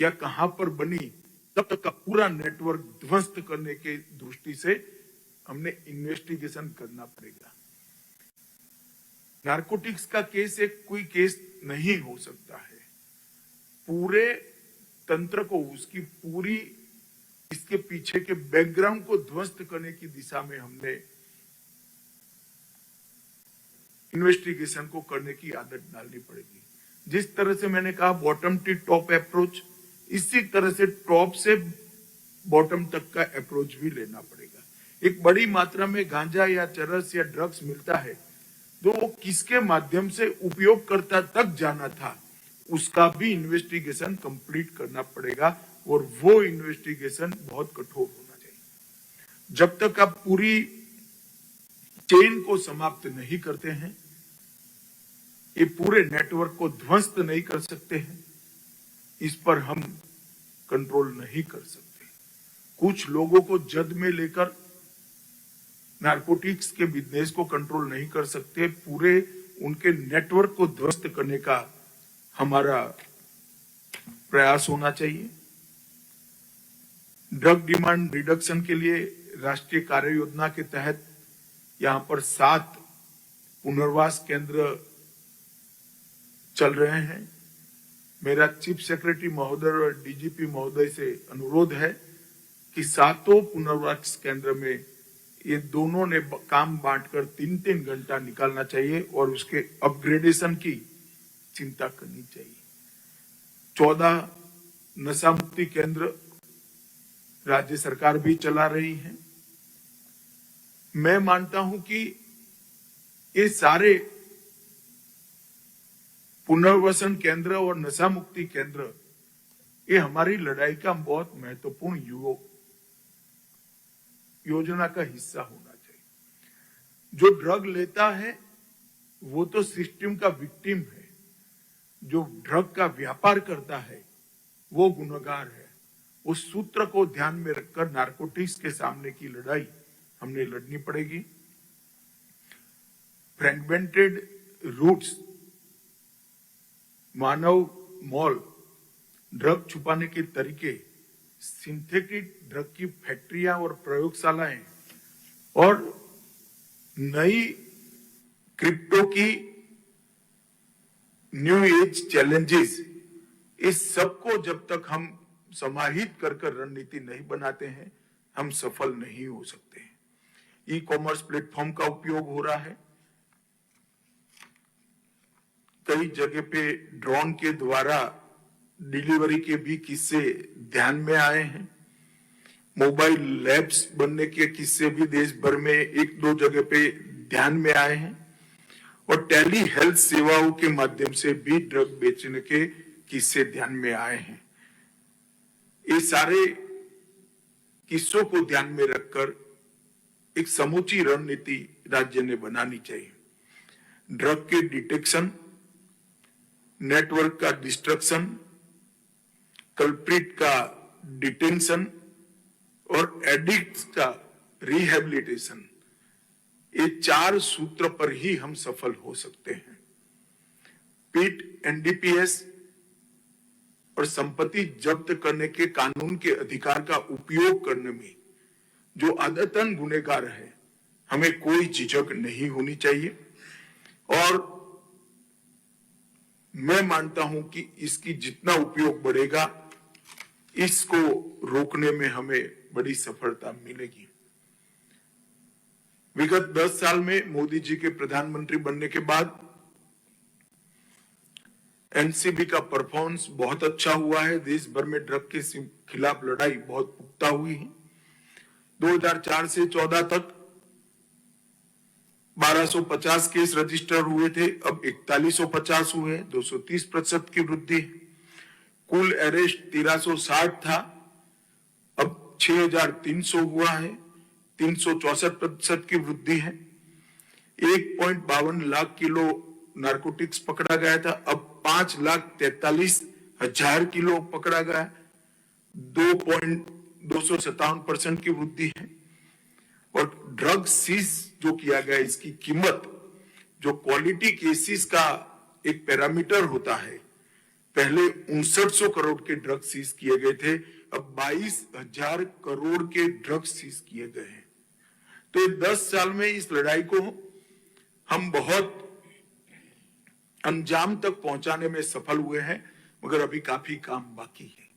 या कहां पर बनी, तब तक का पूरा नेटवर्क ध्वस्त करने के दृष्टि से हमने इन्वेस्टिगेशन करना पड़ेगा। नारकोटिक्स का केस एक कोई केस नहीं हो सकता है। पूरे तंत्र को, उसकी पूरी इसके पीछे के बैकग्राउंड को ध्वस्त करने की दिशा में हमने इन्वेस्टिगेशन को करने की आदत डालनी पड़ेगी। जिस तरह से मैंने कहा बॉटम टू टॉप अप्रोच, इसी तरह से टॉप से बॉटम तक का अप्रोच भी लेना पड़ेगा। एक बड़ी मात्रा में गांजा या चरस या ड्रग्स मिलता है तो वो किसके माध्यम से उपयोगकर्ता तक जाना था, उसका भी इन्वेस्टिगेशन कंप्लीट करना पड़ेगा और वो इन्वेस्टिगेशन बहुत कठोर होना चाहिए। जब तक आप पूरी चेन को समाप्त नहीं करते हैं, ये पूरे नेटवर्क को ध्वस्त नहीं कर सकते हैं, इस पर हम कंट्रोल नहीं कर सकते। कुछ लोगों को जद में लेकर नारकोटिक्स के बिजनेस को कंट्रोल नहीं कर सकते, पूरे उनके नेटवर्क को ध्वस्त करने का हमारा प्रयास होना चाहिए। ड्रग डिमांड रिडक्शन के लिए राष्ट्रीय कार्य योजना के तहत यहां पर 7 पुनर्वास केंद्र चल रहे हैं। मेरा चीफ सेक्रेटरी महोदय और डीजीपी महोदय से अनुरोध है कि 7 पुनर्वास केंद्र में ये दोनों ने काम बांटकर 3-3 घंटा निकालना चाहिए और उसके अपग्रेडेशन की चिंता करनी चाहिए। 14 नशा मुक्ति केंद्र राज्य सरकार भी चला रही है। मैं मानता हूं कि ये सारे पुनर्वसन केंद्र और नशा मुक्ति केंद्र ये हमारी लड़ाई का बहुत महत्वपूर्ण योजना का हिस्सा होना चाहिए। जो ड्रग लेता है वो तो सिस्टम का विक्टिम है, जो ड्रग का व्यापार करता है वो गुनहगार है। उस सूत्र को ध्यान में रखकर नारकोटिक्स के सामने की लड़ाई हमने लड़नी पड़ेगी। फ्रेगमेंटेड रूट्स, मानव मॉल, ड्रग छुपाने के तरीके, सिंथेटिक ड्रग की फैक्ट्रियां और प्रयोगशालाएं और नई क्रिप्टो की न्यू एज चैलेंजेस, इस सबको जब तक हम समाहित कर रणनीति नहीं बनाते हैं, हम सफल नहीं हो सकते। ई कॉमर्स प्लेटफॉर्म का उपयोग हो रहा है। कई जगह पे ड्रोन के द्वारा डिलीवरी के भी किस्से ध्यान में आए हैं। मोबाइल लैब्स बनने के किस्से भी देश भर में 1-2 जगह पे ध्यान में आए हैं और टेली हेल्थ सेवाओं के माध्यम से भी ड्रग बेचने के किस्से ध्यान में आए हैं। ये सारे किस्सों को ध्यान में रखकर एक समूची रणनीति राज्य ने बनानी चाहिए। ड्रग के डिटेक्शन, नेटवर्क का डिस्ट्रक्शन, कल्प्रिट का डिटेंशन और एडिक्ट्स का रिहेबिलिटेशन, ये 4 सूत्र पर ही हम सफल हो सकते हैं। पीट एनडीपीएस और संपत्ति जब्त करने के कानून के अधिकार का उपयोग करने में जो आदतन गुनहगार है, हमें कोई झिझक नहीं होनी चाहिए और मैं मानता हूं कि इसकी जितना उपयोग बढ़ेगा, इसको रोकने में हमें बड़ी सफलता मिलेगी। विगत 10 साल में मोदी जी के प्रधानमंत्री बनने के बाद एनसीबी का परफॉर्मेंस बहुत अच्छा हुआ है। देश भर में ड्रग के खिलाफ लड़ाई बहुत पुख्ता हुई है। 2004 से 14 तक 1250 केस रजिस्टर हुए थे, अब 4150 हुए, 230% की वृद्धि। कुल अरेस्ट 1360 था, अब 6300 हुआ है, 364% की वृद्धि है। 1.52 लाख किलो नारकोटिक्स पकड़ा गया था, अब 5,43,000 किलो पकड़ा गया, 2.257% की वृद्धि है। और ड्रग सीज जो किया गया, इसकी कीमत जो क्वालिटी केसेस का एक पैरामीटर होता है, पहले 5900 करोड़ के ड्रग्स सीज किए गए थे, अब 22,000 करोड़ के ड्रग्स सीज किए गए हैं। तो 10 साल में इस लड़ाई को हम बहुत अंजाम तक पहुंचाने में सफल हुए हैं, मगर अभी काफी काम बाकी है।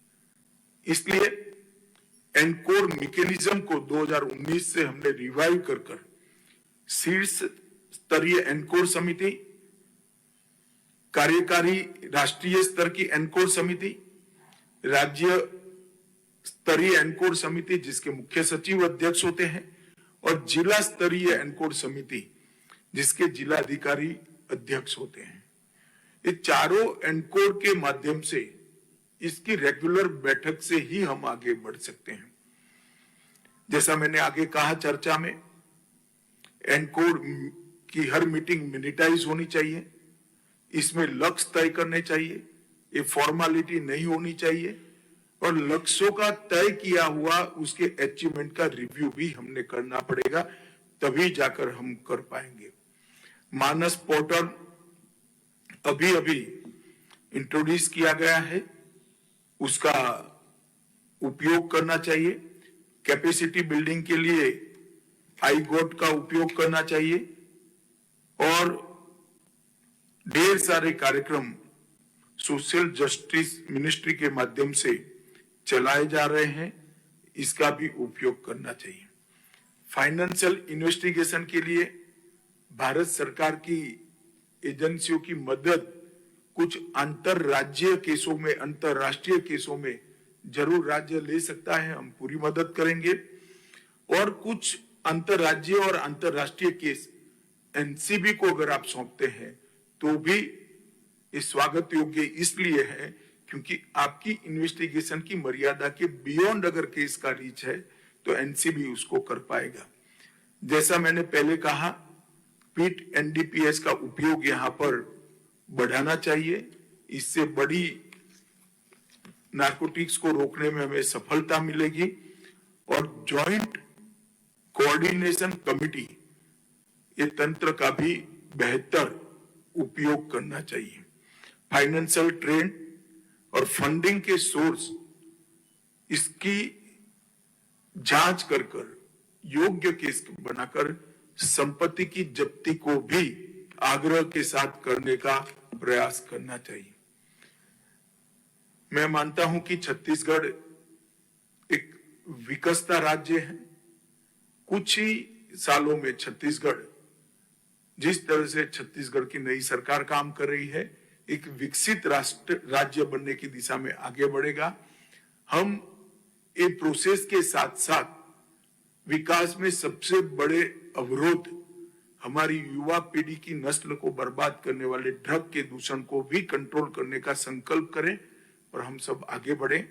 इसलिए एनकोर मैकेनिज्म को 2019 से हमने रिवाइव कर शीर्ष स्तरीय एनकोर समिति, कार्यकारी राष्ट्रीय स्तर की एनकोर समिति, राज्य स्तरीय एनकोर समिति जिसके मुख्य सचिव अध्यक्ष होते हैं, और जिला स्तरीय एनकोर समिति जिसके जिला अधिकारी अध्यक्ष होते हैं। ये चारों एनकोर के माध्यम से इसकी रेगुलर बैठक से ही हम आगे बढ़ सकते हैं। जैसा मैंने आगे कहा चर्चा में, एनकोर की हर मीटिंग मिनिटाइज होनी चाहिए, इसमें लक्ष्य तय करने चाहिए, ये फॉर्मेलिटी नहीं होनी चाहिए, और लक्ष्यों का तय किया हुआ उसके अचीवमेंट का रिव्यू भी हमने करना पड़ेगा, तभी जाकर हम कर पाएंगे। मानस पोर्टल अभी इंट्रोड्यूस किया गया है, उसका उपयोग करना चाहिए। कैपेसिटी बिल्डिंग के लिए आईगोट का उपयोग करना चाहिए, और ढेर सारे कार्यक्रम सोशल जस्टिस मिनिस्ट्री के माध्यम से चलाए जा रहे हैं, इसका भी उपयोग करना चाहिए। फाइनेंशियल इन्वेस्टिगेशन के लिए भारत सरकार की एजेंसियों की मदद कुछ अंतरराज्यीय केसों में, अंतरराष्ट्रीय केसों में जरूर राज्य ले सकता है, हम पूरी मदद करेंगे। और कुछ अंतरराज्यीय और अंतरराष्ट्रीय केस एनसीबी को अगर आप सौंपते हैं तो भी ये स्वागत योग्य इसलिए है क्योंकि आपकी इन्वेस्टिगेशन की मर्यादा के बियॉन्ड अगर केस का रीच है तो एनसीबी उसको कर पाएगा। जैसा मैंने पहले कहा, पीट एनडीपीएस का उपयोग यहां पर बढ़ाना चाहिए, इससे बड़ी नार्कोटिक्स को रोकने में हमें सफलता मिलेगी। और जॉइंट कोऑर्डिनेशन कमिटी, ये तंत्र का भी बेहतर उपयोग करना चाहिए। फाइनेंशियल ट्रेंड और फंडिंग के सोर्स, इसकी जांच कर योग्य केस बनाकर संपत्ति की जब्ती को भी आग्रह के साथ करने का प्रयास करना चाहिए। मैं मानता हूं कि छत्तीसगढ़ एक विकसता राज्य है। कुछ ही सालों में छत्तीसगढ़, जिस तरह से छत्तीसगढ़ की नई सरकार काम कर रही है, एक विकसित राष्ट्र राज्य बनने की दिशा में आगे बढ़ेगा। हम ये प्रोसेस के साथ साथ विकास में सबसे बड़े अवरोध, हमारी युवा पीढ़ी की नस्ल को बर्बाद करने वाले ड्रग के दूषण को भी कंट्रोल करने का संकल्प करें और हम सब आगे बढ़ें।